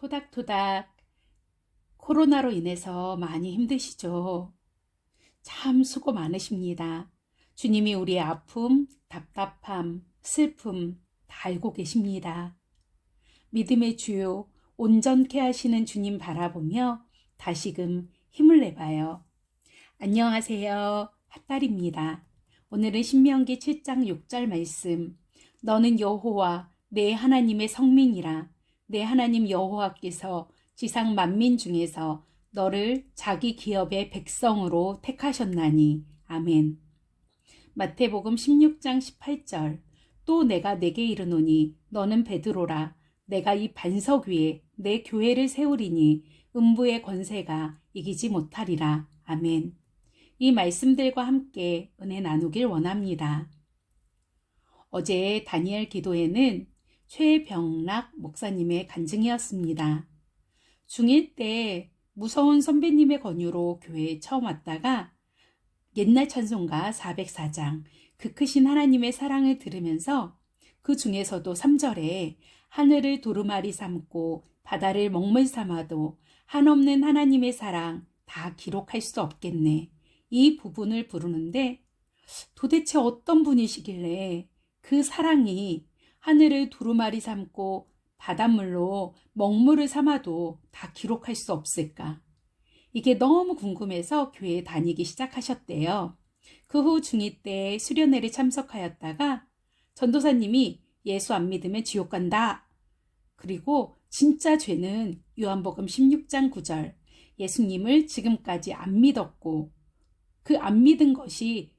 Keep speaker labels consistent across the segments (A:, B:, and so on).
A: 토닥토닥. 코로나로 인해서 많이 힘드시죠? 참 수고 많으십니다. 주님이 우리의 아픔, 답답함, 슬픔 다 알고 계십니다. 믿음의 주요, 온전케 하시는 주님 바라보며 다시금 힘을 내봐요. 안녕하세요. 핫달입니다. 오늘은 신명기 7장 6절 말씀. 너는 여호와 내 하나님의 성민이라. 내 하나님 여호와께서 지상 만민 중에서 너를 자기 기업의 백성으로 택하셨나니. 아멘. 마태복음 16장 18절. 또 내가 내게 이르노니 너는 베드로라. 내가 이 반석 위에 내 교회를 세우리니 음부의 권세가 이기지 못하리라. 아멘. 이 말씀들과 함께 은혜 나누길 원합니다. 어제 다니엘 기도회는 최병락 목사님의 간증이었습니다. 중1 때 무서운 선배님의 권유로 교회에 처음 왔다가 옛날 찬송가 404장 그 크신 하나님의 사랑을 들으면서 그 중에서도 3절에 하늘을 두루마리 삼고 바다를 먹물 삼아도 한없는 하나님의 사랑 다 기록할 수 없겠네. 이 부분을 부르는데 도대체 어떤 분이시길래 그 사랑이 하늘을 두루마리 삼고 바닷물로 먹물을 삼아도 다 기록할 수 없을까? 이게 너무 궁금해서 교회에 다니기 시작하셨대요. 그 후 중2 때 수련회를 참석하였다가 전도사님이 예수 안 믿으면 지옥 간다. 그리고 진짜 죄는 요한복음 16장 9절 예수님을 지금까지 안 믿었고 그 안 믿은 것이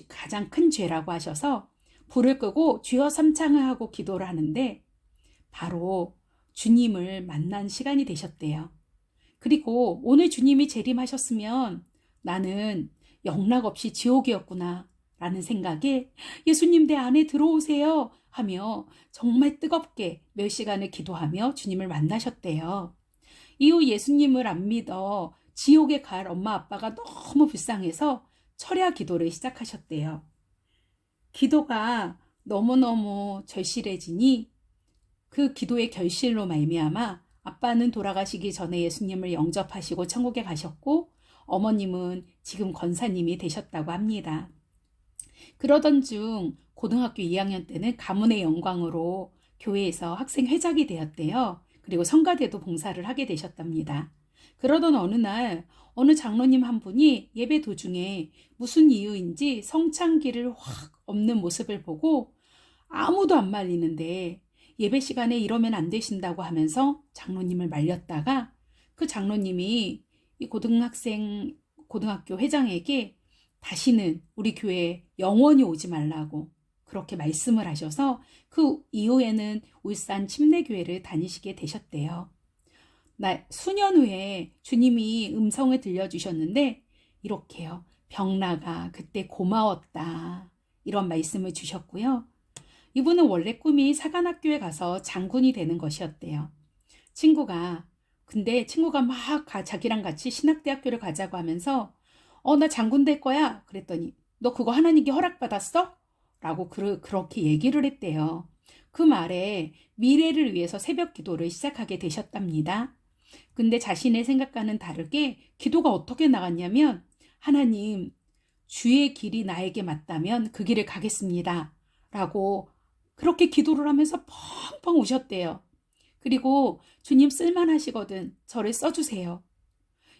A: 가장 큰 죄라고 하셔서 불을 끄고 주여 삼창을 하고 기도를 하는데 바로 주님을 만난 시간이 되셨대요. 그리고 오늘 주님이 재림하셨으면 나는 영락없이 지옥이었구나 라는 생각에 예수님 내 안에 들어오세요 하며 정말 뜨겁게 몇 시간을 기도하며 주님을 만나셨대요. 이후 예수님을 안 믿어 지옥에 갈 엄마 아빠가 너무 불쌍해서 철야 기도를 시작하셨대요. 기도가 너무너무 절실해지니 그 기도의 결실로 말미암아 아빠는 돌아가시기 전에 예수님을 영접하시고 천국에 가셨고 어머님은 지금 권사님이 되셨다고 합니다. 그러던 중 고등학교 2학년 때는 가문의 영광으로 교회에서 학생 회장이 되었대요. 그리고 성가대도 봉사를 하게 되셨답니다. 그러던 어느 날 어느 장로님 한 분이 예배 도중에 무슨 이유인지 성창기를 확 엎는 모습을 보고 아무도 안 말리는데 예배 시간에 이러면 안 되신다고 하면서 장로님을 말렸다가 그 장로님이 이 고등학교 회장에게 다시는 우리 교회에 영원히 오지 말라고 그렇게 말씀을 하셔서 그 이후에는 울산 침례교회를 다니시게 되셨대요. 수년 후에 주님이 음성을 들려주셨는데 이렇게요. 병나가 그때 고마웠다. 이런 말씀을 주셨고요. 이분은 원래 꿈이 사관학교에 가서 장군이 되는 것이었대요. 근데 친구가 막 자기랑 같이 신학대학교를 가자고 하면서 나 장군 될 거야. 그랬더니 너 그거 하나님께 허락받았어? 라고 그렇게 얘기를 했대요. 그 말에 미래를 위해서 새벽 기도를 시작하게 되셨답니다. 근데 자신의 생각과는 다르게 기도가 어떻게 나갔냐면 하나님 주의 길이 나에게 맞다면 그 길을 가겠습니다. 라고 그렇게 기도를 하면서 펑펑 우셨대요. 그리고 주님 쓸만하시거든 저를 써주세요.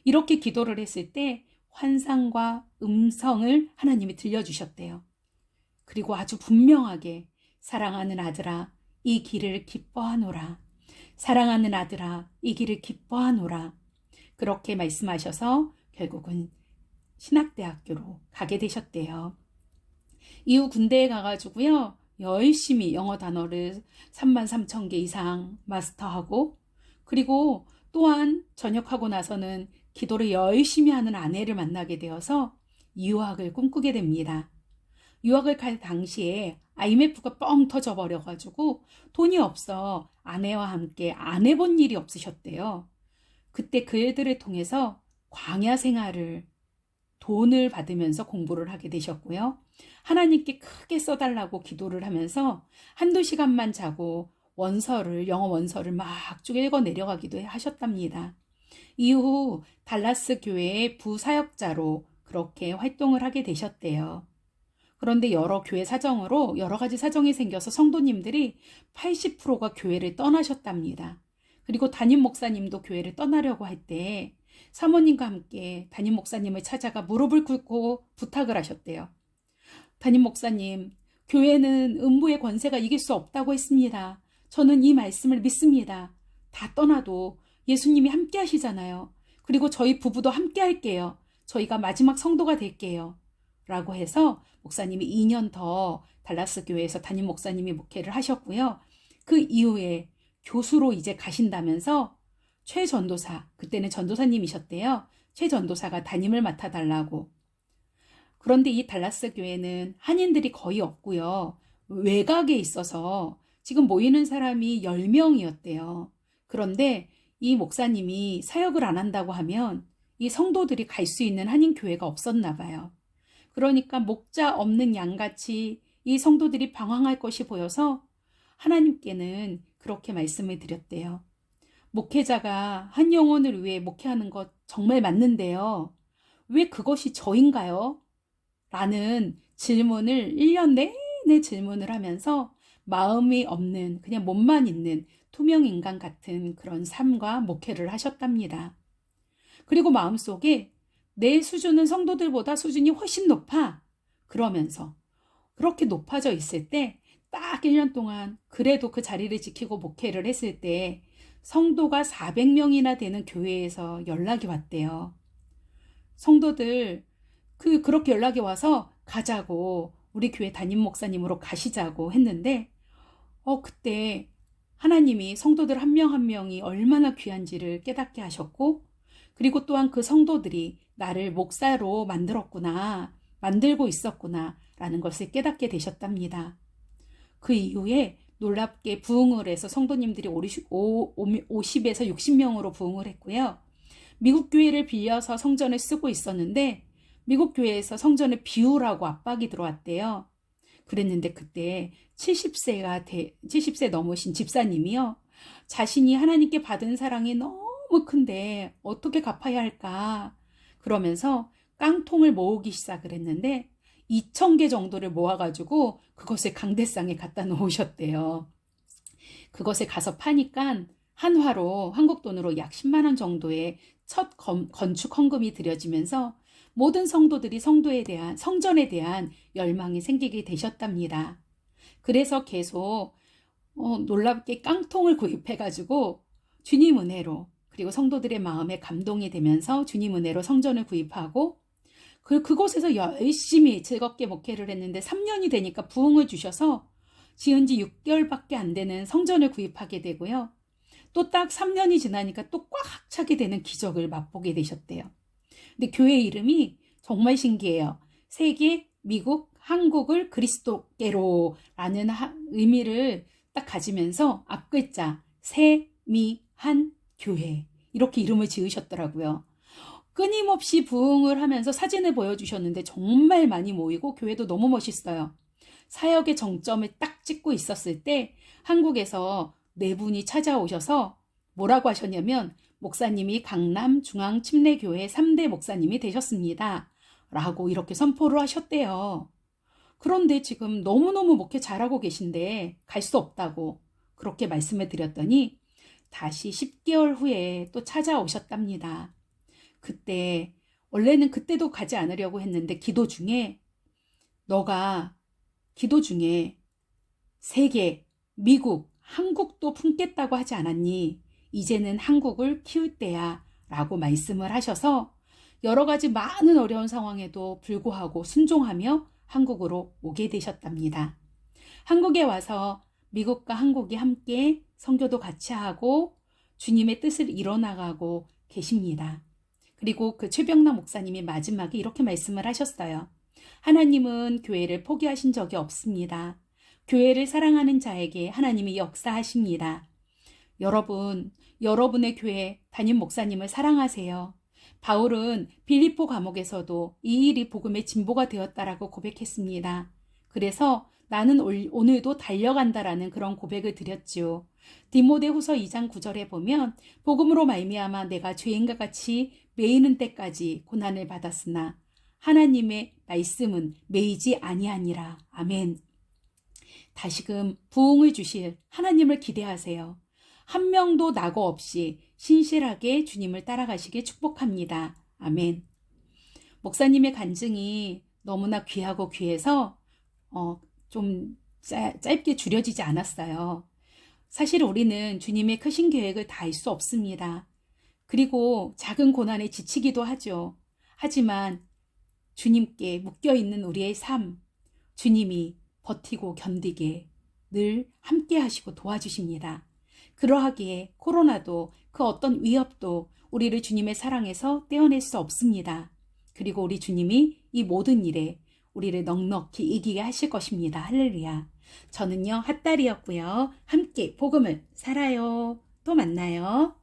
A: 이렇게 기도를 했을 때 환상과 음성을 하나님이 들려주셨대요. 그리고 아주 분명하게 사랑하는 아들아 이 길을 기뻐하노라. 사랑하는 아들아 이 길을 기뻐하노라. 그렇게 말씀하셔서 결국은 신학대학교로 가게 되셨대요. 이후 군대에 가가지고요. 열심히 영어 단어를 33,000개 이상 마스터하고 그리고 또한 전역하고 나서는 기도를 열심히 하는 아내를 만나게 되어서 유학을 꿈꾸게 됩니다. 유학을 갈 당시에 IMF가 뻥 터져버려가지고 돈이 없어 아내와 함께 안 해본 일이 없으셨대요. 그때 그 일들을 통해서 광야 생활을 돈을 받으면서 공부를 하게 되셨고요. 하나님께 크게 써달라고 기도를 하면서 한두 시간만 자고 영어 원서를 막 쭉 읽어 내려가기도 하셨답니다. 이후 달라스 교회의 부사역자로 그렇게 활동을 하게 되셨대요. 그런데 여러 교회 사정으로 여러 가지 사정이 생겨서 성도님들이 80%가 교회를 떠나셨답니다. 그리고 담임 목사님도 교회를 떠나려고 할 때 사모님과 함께 담임 목사님을 찾아가 무릎을 꿇고 부탁을 하셨대요. 담임 목사님, 교회는 음부의 권세가 이길 수 없다고 했습니다. 저는 이 말씀을 믿습니다. 다 떠나도 예수님이 함께 하시잖아요. 그리고 저희 부부도 함께 할게요. 저희가 마지막 성도가 될게요. 라고 해서 목사님이 2년 더 달라스 교회에서 담임 목사님이 목회를 하셨고요. 그 이후에 교수로 이제 가신다면서 최 전도사, 그때는 전도사님이셨대요. 최 전도사가 담임을 맡아달라고. 그런데 이 달라스 교회는 한인들이 거의 없고요. 외곽에 있어서 지금 모이는 사람이 10명이었대요. 그런데 이 목사님이 사역을 안 한다고 하면 이 성도들이 갈 수 있는 한인교회가 없었나 봐요. 그러니까 목자 없는 양같이 이 성도들이 방황할 것이 보여서 하나님께는 그렇게 말씀을 드렸대요. 목회자가 한 영혼을 위해 목회하는 것 정말 맞는데요. 왜 그것이 저인가요? 라는 질문을 1년 내내 질문을 하면서 마음이 없는 그냥 몸만 있는 투명인간 같은 그런 삶과 목회를 하셨답니다. 그리고 마음속에 내 수준은 성도들보다 수준이 훨씬 높아. 그러면서 그렇게 높아져 있을 때 딱 1년 동안 그래도 그 자리를 지키고 목회를 했을 때 성도가 400명이나 되는 교회에서 연락이 왔대요. 성도들 그렇게 연락이 와서 가자고 우리 교회 담임 목사님으로 가시자고 했는데 그때 하나님이 성도들 한 명 한 명이 얼마나 귀한지를 깨닫게 하셨고 그리고 또한 그 성도들이 나를 목사로 만들고 있었구나 라는 것을 깨닫게 되셨답니다. 그 이후에 놀랍게 부흥을 해서 성도님들이 50에서 60명으로 부흥을 했고요. 미국 교회를 빌려서 성전을 쓰고 있었는데 미국 교회에서 성전을 비우라고 압박이 들어왔대요. 그랬는데 그때 70세 넘으신 집사님이요. 자신이 하나님께 받은 사랑이 너무 큰데 어떻게 갚아야 할까? 그러면서 깡통을 모으기 시작을 했는데 2,000개 정도를 모아가지고 그것을 강대상에 갖다 놓으셨대요. 그것을 가서 파니까 한화로 한국 돈으로 약 10만 원 정도의 첫 건축 헌금이 들여지면서 모든 성도들이 성전에 대한 열망이 생기게 되셨답니다. 그래서 계속 놀랍게 깡통을 구입해가지고 주님 은혜로 그리고 성도들의 마음에 감동이 되면서 주님 은혜로 성전을 구입하고 그곳에서 열심히 즐겁게 목회를 했는데 3년이 되니까 부흥을 주셔서 지은 지 6개월밖에 안 되는 성전을 구입하게 되고요. 또 딱 3년이 지나니까 또 꽉 차게 되는 기적을 맛보게 되셨대요. 근데 교회 이름이 정말 신기해요. 세계, 미국, 한국을 그리스도께로라는 의미를 딱 가지면서 앞글자 세, 미, 한, 교회 이렇게 이름을 지으셨더라고요. 끊임없이 부흥을 하면서 사진을 보여주셨는데 정말 많이 모이고 교회도 너무 멋있어요. 사역의 정점을 딱 찍고 있었을 때 한국에서 네 분이 찾아오셔서 뭐라고 하셨냐면 목사님이 강남 중앙침례교회 3대 목사님이 되셨습니다. 라고 이렇게 선포를 하셨대요. 그런데 지금 너무너무 목회 잘하고 계신데 갈 수 없다고 그렇게 말씀을 드렸더니 다시 10개월 후에 또 찾아오셨답니다. 그때 원래는 그때도 가지 않으려고 했는데 기도 중에 너가 기도 중에 세계, 미국, 한국도 품겠다고 하지 않았니? 이제는 한국을 키울 때야 라고 말씀을 하셔서 여러 가지 많은 어려운 상황에도 불구하고 순종하며 한국으로 오게 되셨답니다. 한국에 와서 미국과 한국이 함께 선교도 같이 하고 주님의 뜻을 이뤄나가고 계십니다. 그리고 그 최병남 목사님이 마지막에 이렇게 말씀을 하셨어요. 하나님은 교회를 포기하신 적이 없습니다. 교회를 사랑하는 자에게 하나님이 역사하십니다. 여러분의 교회 담임 목사님을 사랑하세요. 바울은 빌립보 감옥에서도 이 일이 복음의 진보가 되었다라고 고백했습니다. 그래서 나는 오늘도 달려간다라는 그런 고백을 드렸죠. 디모데후서 2장 9절에 보면 복음으로 말미암아 내가 죄인과 같이 매이는 때까지 고난을 받았으나 하나님의 말씀은 매이지 아니하니라. 아멘. 다시금 부흥을 주실 하나님을 기대하세요. 한 명도 낙오 없이 신실하게 주님을 따라가시길 축복합니다. 아멘. 목사님의 간증이 너무나 귀하고 귀해서 좀 짧게 줄여지지 않았어요. 사실 우리는 주님의 크신 계획을 다 알 수 없습니다. 그리고 작은 고난에 지치기도 하죠. 하지만 주님께 묶여있는 우리의 삶, 주님이 버티고 견디게 늘 함께 하시고 도와주십니다. 그러하기에 코로나도 그 어떤 위협도 우리를 주님의 사랑에서 떼어낼 수 없습니다. 그리고 우리 주님이 이 모든 일에 우리를 넉넉히 이기게 하실 것입니다. 할렐루야. 저는요, 핫달이었고요. 함께 복음을 살아요. 또 만나요.